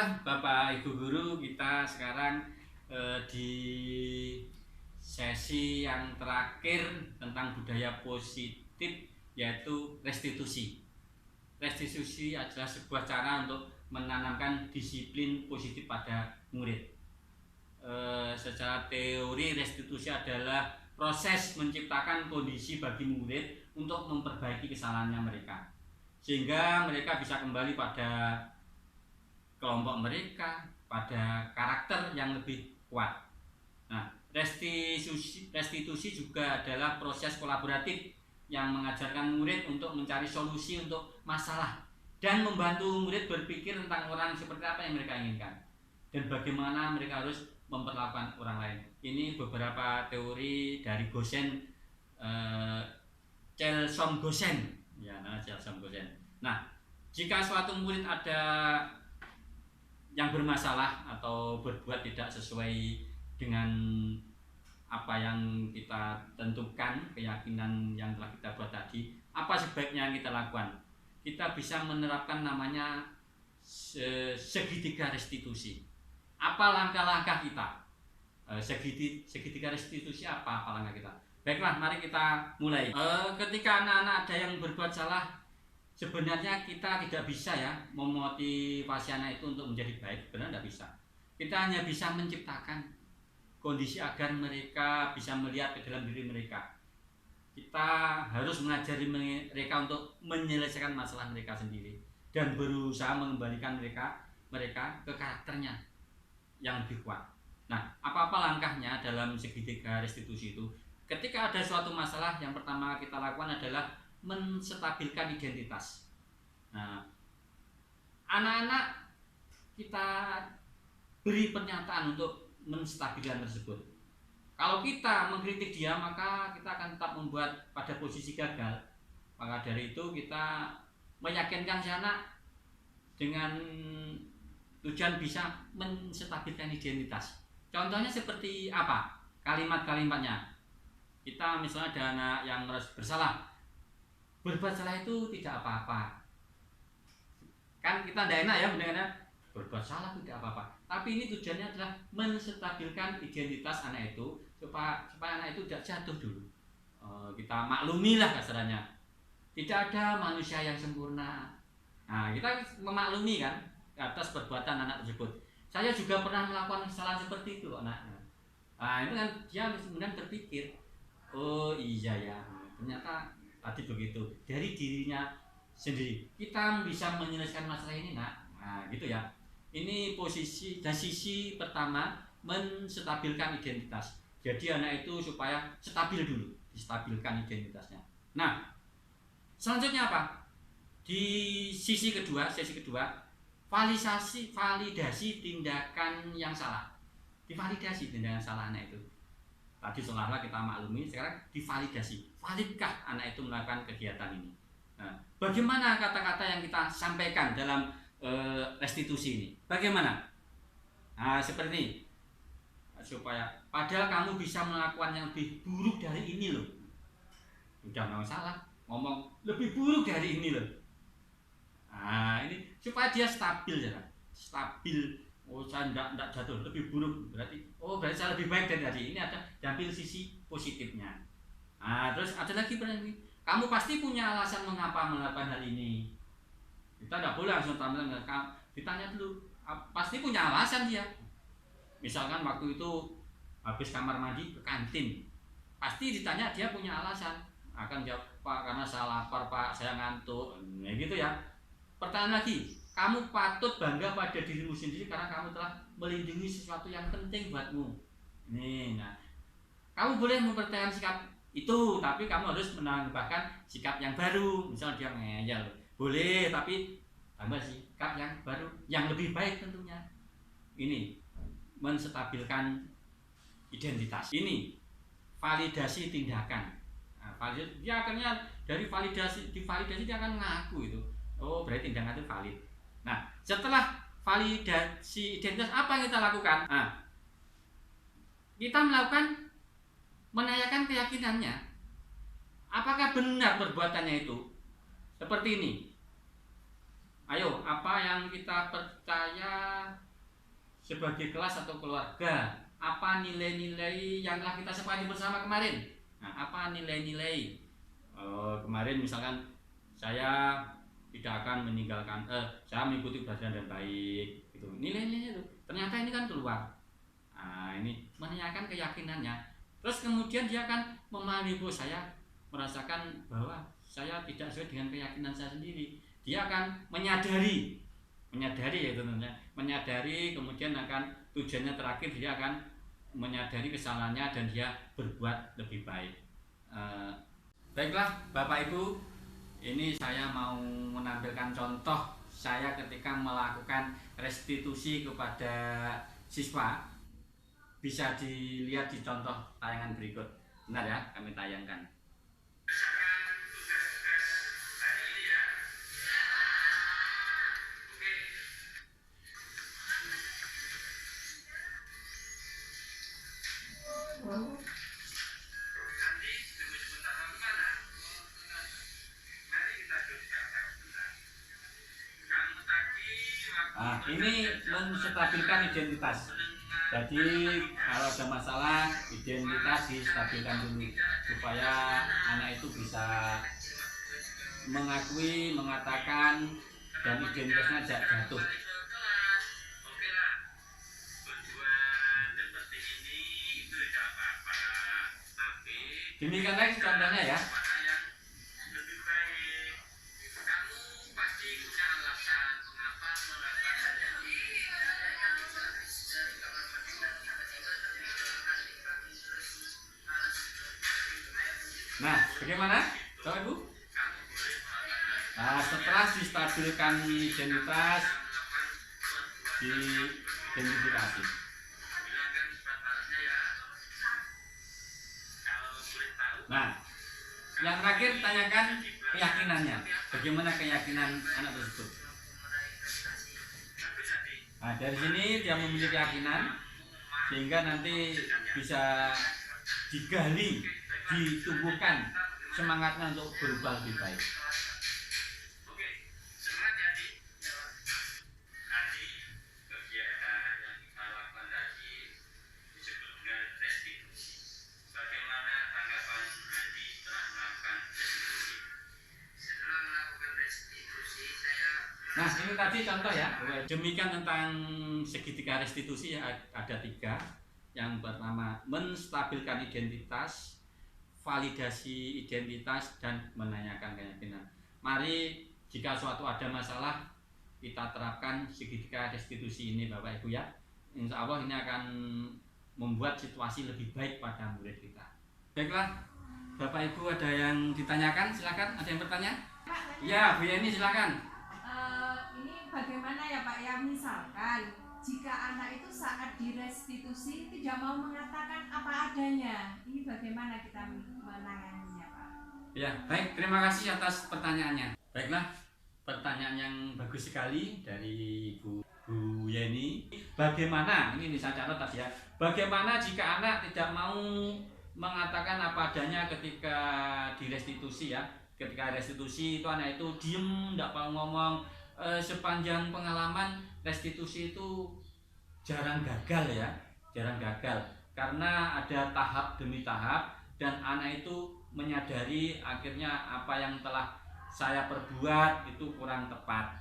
Alhamdulillah Bapak Ibu Guru, kita sekarang di sesi yang terakhir tentang budaya positif, yaitu restitusi. Restitusi adalah sebuah cara untuk menanamkan disiplin positif pada murid. Secara teori, restitusi adalah proses menciptakan kondisi bagi murid untuk memperbaiki kesalahannya mereka, sehingga mereka bisa kembali pada kelompok mereka, pada karakter yang lebih kuat. Nah, restitusi juga adalah proses kolaboratif yang mengajarkan murid untuk mencari solusi untuk masalah dan membantu murid berpikir tentang orang seperti apa yang mereka inginkan dan bagaimana mereka harus memperlakukan orang lain. Ini beberapa teori dari Gosen, Chelsom Gosen, ya, Chelsom Gosen. Nah, jika suatu murid ada yang bermasalah atau berbuat tidak sesuai dengan apa yang kita tentukan, keyakinan yang telah kita buat tadi, apa sebaiknya kita lakukan? Kita bisa menerapkan namanya segitiga restitusi. Apa langkah-langkah kita? Segitiga restitusi apa langkah kita? Baiklah, mari kita mulai. Ketika anak-anak ada yang berbuat salah, sebenarnya kita tidak bisa ya memotivasi anak itu untuk menjadi baik, benar tidak bisa. Kita hanya bisa menciptakan kondisi agar mereka bisa melihat ke dalam diri mereka. Kita harus mengajari mereka untuk menyelesaikan masalah mereka sendiri dan berusaha mengembalikan mereka ke karakternya yang lebih kuat. Nah, apa-apa langkahnya dalam segitiga restitusi itu? Ketika ada suatu masalah, yang pertama kita lakukan adalah menstabilkan identitas. Nah, anak-anak kita beri pernyataan untuk menstabilkan tersebut. Kalau kita mengkritik dia, maka kita akan tetap membuat pada posisi gagal. Maka dari itu kita meyakinkan si anak dengan tujuan bisa menstabilkan identitas. Contohnya seperti apa? Kalimat-kalimatnya. Kita misalnya ada anak yang merasa bersalah. Berbuat salah itu tidak apa-apa. Kan kita tidak enak ya mendengarnya berbuat salah tidak apa-apa. Tapi ini tujuannya adalah menstabilkan identitas anak itu supaya anak itu tidak jatuh dulu. Kita maklumilah kasarannya. Tidak ada manusia yang sempurna. Nah, kita memaklumi kan atas perbuatan anak tersebut. Saya juga pernah melakukan kesalahan seperti itu, anak. Nah, itu kan dia kemudian berpikir, oh iya ya, ternyata tadi begitu. Dari dirinya sendiri kita bisa menyelesaikan masalah ini, nak. Nah, gitu ya. Ini posisi dan sisi pertama, menstabilkan identitas. Jadi anak itu supaya stabil dulu, distabilkan identitasnya. Nah, selanjutnya apa? Di sesi kedua, validasi tindakan yang salah. Divalidasi tindakan salah anak itu. Tadi seolah-olah kita maklumi, sekarang divalidasi. Validkah anak itu melakukan kegiatan ini? Nah, bagaimana kata-kata yang kita sampaikan dalam restitusi ini? Bagaimana? Nah, seperti ini. Supaya padahal kamu bisa melakukan yang lebih buruk dari ini loh. Udah nggak salah ngomong lebih buruk dari ini loh. Nah, ini supaya dia stabil ya. Stabil. Oh, saya enggak jatuh, lebih buruk. Berarti saya lebih baik dari tadi. Ini ada diambil sisi positifnya. Nah, terus ada lagi berarti kamu pasti punya alasan mengapa melakukan hal ini. Kita tidak boleh langsung tampil, ditanya dulu. Pasti punya alasan dia. Misalkan waktu itu habis kamar mandi ke kantin, pasti ditanya dia punya alasan. Akan jawab, Pak, karena saya lapar, Pak, saya ngantuk. Nah, gitu ya. Pertanyaan lagi, kamu patut bangga pada dirimu sendiri karena kamu telah melindungi sesuatu yang penting buatmu. Nih, nah, kamu boleh mempertahankan sikap itu, tapi kamu harus menambahkan sikap yang baru. Misalnya dia ngeyel, boleh, tapi tambah sikap yang baru, yang lebih baik tentunya. Ini menstabilkan identitas. Ini validasi tindakan. Nah, dia akhirnya dari divalidasi dia akan ngaku itu. Oh, berarti tindakan itu valid. Nah, setelah validasi identitas, apa yang kita lakukan? Nah, kita menanyakan keyakinannya. Apakah benar perbuatannya itu? Seperti ini. Ayo, apa yang kita percaya sebagai kelas atau keluarga? Apa nilai-nilai yang telah kita sepakati bersama kemarin? Nah, apa nilai-nilai? Kemarin misalkan saya tidak akan meninggalkan, saya mengikuti pelajaran dan baik, itu nilai-nilainya itu. Ternyata ini kan keluar. Nah, ini menanyakan keyakinannya. Terus kemudian dia akan memahami bahwa saya merasakan bahwa saya tidak sesuai dengan keyakinan saya sendiri. Dia akan menyadari ya tentunya, menyadari, kemudian akan tujuannya terakhir dia akan menyadari kesalahannya dan dia berbuat lebih baik. Baiklah Bapak Ibu, ini saya mau menampilkan contoh saya ketika melakukan restitusi kepada siswa. Bisa dilihat di contoh tayangan berikut. Benar ya, kami tayangkan. Nah, ini menstabilkan identitas. Jadi kalau ada masalah, identitas distabilkan dulu supaya anak itu bisa mengakui, mengatakan, dan identitasnya tidak jatuh. Demikian lagi contohnya ya. Nah, bagaimana? Bapak Ibu? Nah, setelah distabilkan identitas, diidentifikasi. Nah, yang terakhir tanyakan keyakinannya. Bagaimana keyakinan anak tersebut? Nah, dari sini dia memiliki keyakinan sehingga nanti bisa digali, ditumbuhkan semangatnya untuk berubah lebih baik. Nah, ini tadi contoh ya. Demikian tentang segitiga restitusi ya, ada 3. Yang pertama, menstabilkan identitas, validasi identitas, dan menanyakan keyakinan. Mari jika suatu ada masalah, kita terapkan segitiga restitusi ini Bapak Ibu ya. Insya Allah ini akan membuat situasi lebih baik pada murid kita. Baiklah, Bapak Ibu ada yang ditanyakan? Silakan, ada yang bertanya? Ya, Bu Yeni silakan. Ini bagaimana ya Pak ya, misalkan jika anak itu saat direstitusi tidak mau mengatakan apa adanya, ini bagaimana kita menanganinya Pak? Ya, baik, terima kasih atas pertanyaannya. Baiklah, pertanyaan yang bagus sekali dari Bu Yeni. Bagaimana, ini saya catat tadi ya, bagaimana jika anak tidak mau mengatakan apa adanya ketika direstitusi ya. Ketika restitusi itu anak itu diem, tidak mau ngomong. Sepanjang pengalaman restitusi itu jarang gagal ya, jarang gagal karena ada tahap demi tahap dan anak itu menyadari akhirnya apa yang telah saya perbuat itu kurang tepat.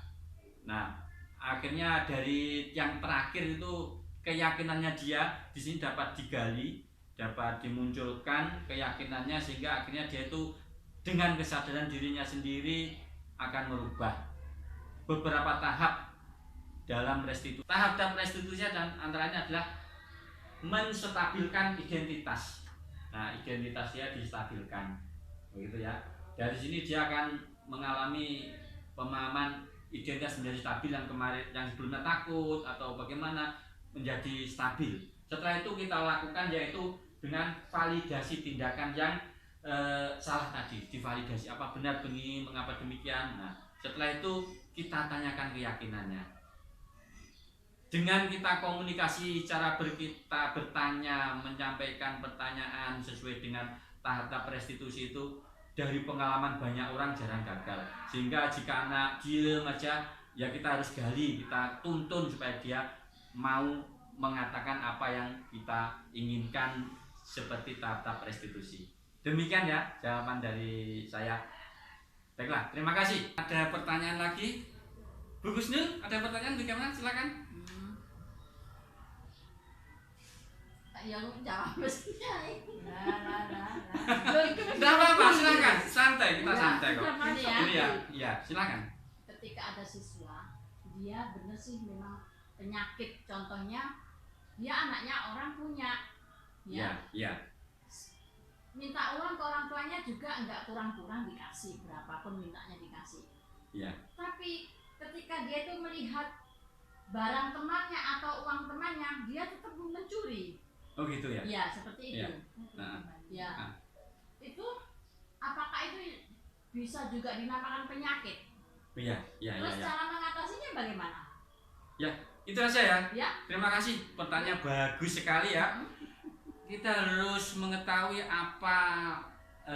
Nah, akhirnya dari yang terakhir itu keyakinannya dia di sini dapat digali, dapat dimunculkan keyakinannya sehingga akhirnya dia itu dengan kesadaran dirinya sendiri akan merubah beberapa tahap dalam restitusi. Tahap dalam restitusi dan antaranya adalah menstabilkan identitas. Nah, identitas dia distabilkan, begitu ya. Dari sini dia akan mengalami pemahaman identitas menjadi stabil yang kemarin, yang sebelumnya takut atau bagaimana menjadi stabil. Setelah itu kita lakukan yaitu dengan validasi tindakan yang salah tadi, divalidasi apa benar begini, mengapa demikian. Nah, setelah itu kita tanyakan keyakinannya. Dengan kita komunikasi cara kita bertanya, menyampaikan pertanyaan sesuai dengan tahap restitusi itu dari pengalaman banyak orang jarang gagal. Sehingga jika anak diem aja ya kita harus gali, kita tuntun supaya dia mau mengatakan apa yang kita inginkan seperti tahap-tahap restitusi. Demikian ya jawaban dari saya. Baiklah, terima kasih. Ada pertanyaan lagi? Bu Gusnul, ada pertanyaan bagaimana? Silakan. Yang jawab mestinya Tidak apa-apa, silakan. Santai, kita santai kok. Ini ya. Ini ya, silakan. Ketika ada siswa, dia benar sih memang penyakit. Contohnya, dia anaknya orang punya, Ya. minta uang ke orang tuanya juga nggak kurang-kurang dikasih, berapapun mintanya dikasih. Ya. Tapi ketika dia itu melihat barang temannya atau uang temannya, dia tetap mencuri. Oh gitu ya. Ya, seperti itu. Ya. Nah. Ya. Nah. Itu apakah itu bisa juga dinamakan penyakit? Iya. Terus cara mengatasinya bagaimana? Itu aja ya. Ya. Terima kasih. Pertanyaan bagus sekali ya. Kita harus mengetahui apa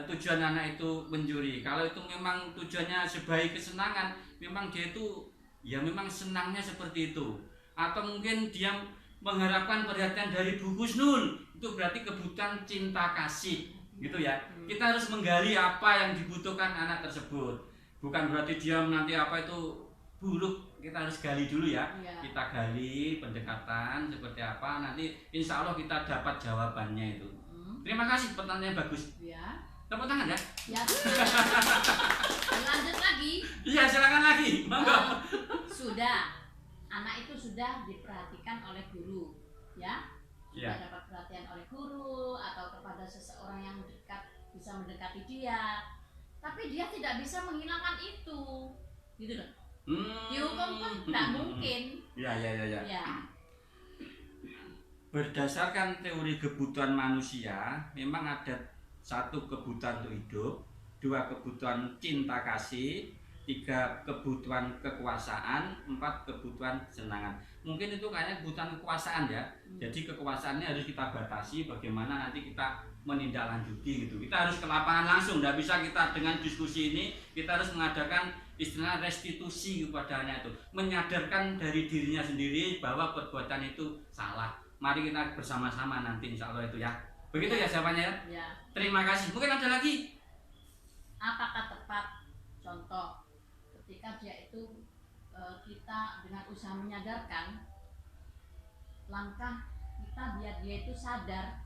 tujuan anak itu mencuri. Kalau itu memang tujuannya sebagai kesenangan, memang dia itu ya memang senangnya seperti itu. Atau mungkin dia mengharapkan perhatian dari Bu Gusnul, itu berarti kebutuhan cinta kasih, gitu ya. Kita harus menggali apa yang dibutuhkan anak tersebut. Bukan berarti dia nanti apa itu buruk, kita harus gali dulu ya. Kita gali pendekatan seperti apa, nanti insya Allah kita dapat jawabannya itu. Terima kasih, pertanyaan bagus. Ya. Tepuk tangan ya. Ya. Lanjut lagi. Iya, silakan lagi. Monggo. Sudah. Anak itu sudah diperhatikan oleh guru, ya. Sudah dapat perhatian oleh guru atau kepada seseorang yang dekat bisa mendekati dia. Tapi dia tidak bisa menghilangkan itu. Gitu loh. Dihukum pun tidak mungkin. Ya. Ya. Berdasarkan teori kebutuhan manusia, memang ada satu kebutuhan untuk hidup, dua kebutuhan cinta kasih, tiga kebutuhan kekuasaan, empat kebutuhan kesenangan. Mungkin itu kayaknya kebutuhan kekuasaan ya. Jadi kekuasaannya harus kita batasi bagaimana nanti kita menindaklanjuti gitu. Kita harus ke lapangan langsung, tidak bisa kita dengan diskusi ini, kita harus mengadakan istilah restitusi kepada anak itu, menyadarkan dari dirinya sendiri bahwa perbuatan itu salah. Mari kita bersama-sama nanti insya Allah itu ya. Begitu ya jawabannya ya. Ya. Terima kasih. Mungkin ada lagi. Apakah tepat contoh ketika dia itu kita dengan usaha menyadarkan, langkah kita biar dia itu sadar,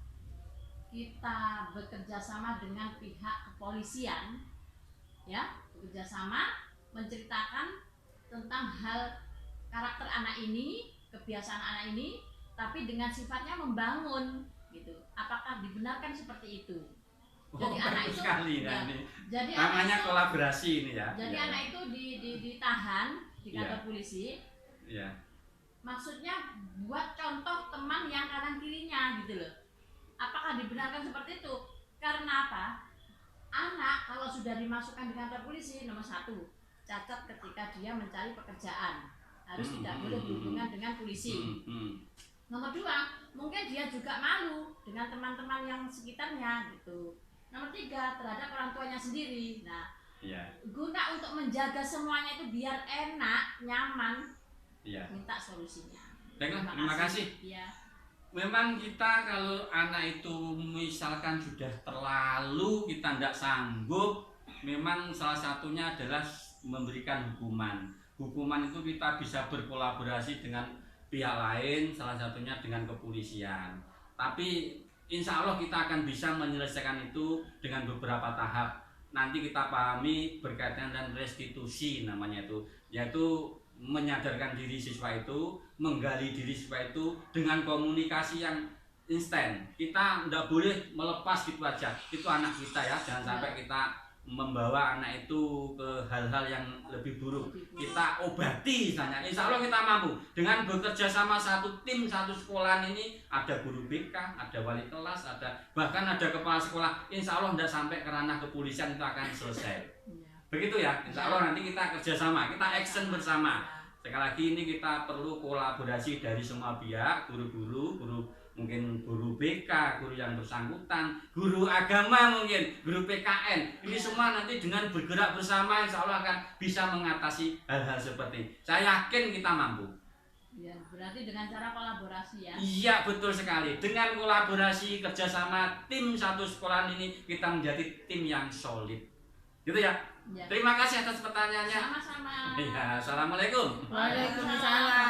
kita bekerja sama dengan pihak kepolisian, ya, bekerja sama menceritakan tentang hal karakter anak ini, kebiasaan anak ini, tapi dengan sifatnya membangun, gitu. Apakah dibenarkan seperti itu? Jadi anak itu sekali, ya, ini. jadi Namanya anak itu, kolaborasi ini ya. jadi ya. anak itu ditahan di kantor Ya. polisi. Ya. Maksudnya buat contoh teman yang kanan kirinya gitu loh. Apakah dibenarkan seperti itu? Karena apa? Anak kalau sudah dimasukkan di kantor polisi, nomor satu, cacat ketika dia mencari pekerjaan, harus tidak boleh berhubungan dengan polisi. Nomor dua, mungkin dia juga malu dengan teman-teman yang sekitarnya gitu. Nomor tiga, terhadap orang tuanya sendiri. Nah, guna untuk menjaga semuanya itu biar enak, nyaman, minta solusinya. Baiklah, terima kasih. Ya. Memang kita kalau anak itu misalkan sudah terlalu kita tidak sanggup, memang salah satunya adalah memberikan hukuman. Hukuman itu kita bisa berkolaborasi dengan pihak lain, salah satunya dengan kepolisian. Tapi insya Allah kita akan bisa menyelesaikan itu dengan beberapa tahap. Nanti kita pahami berkaitan dengan restitusi namanya itu, yaitu menyadarkan diri siswa itu, menggali diri siswa itu dengan komunikasi yang instan. Kita tidak boleh melepas gitu aja. Itu anak kita ya, jangan sampai kita membawa anak itu ke hal-hal yang lebih buruk. Kita obati misalnya. Insya Allah kita mampu dengan bekerja sama satu tim, satu sekolahan ini, ada guru BK, ada wali kelas, ada bahkan ada kepala sekolah. Insya Allah tidak sampai ke ranah kepolisian, itu akan selesai. Begitu ya. Insya Allah nanti kita kerjasama, kita action bersama. Sekali lagi ini kita perlu kolaborasi dari semua pihak, guru-guru, guru mungkin guru BK, guru yang bersangkutan, guru agama mungkin, guru PKN. Ini semua nanti dengan bergerak bersama insya Allah akan bisa mengatasi hal-hal seperti ini. Saya yakin kita mampu. Ya, berarti dengan cara kolaborasi ya. Iya betul sekali. Dengan kolaborasi kerjasama tim satu sekolah ini kita menjadi tim yang solid. Gitu ya. Ya. Terima kasih atas pertanyaannya. Sama-sama. Ya, assalamualaikum. Waalaikumsalam.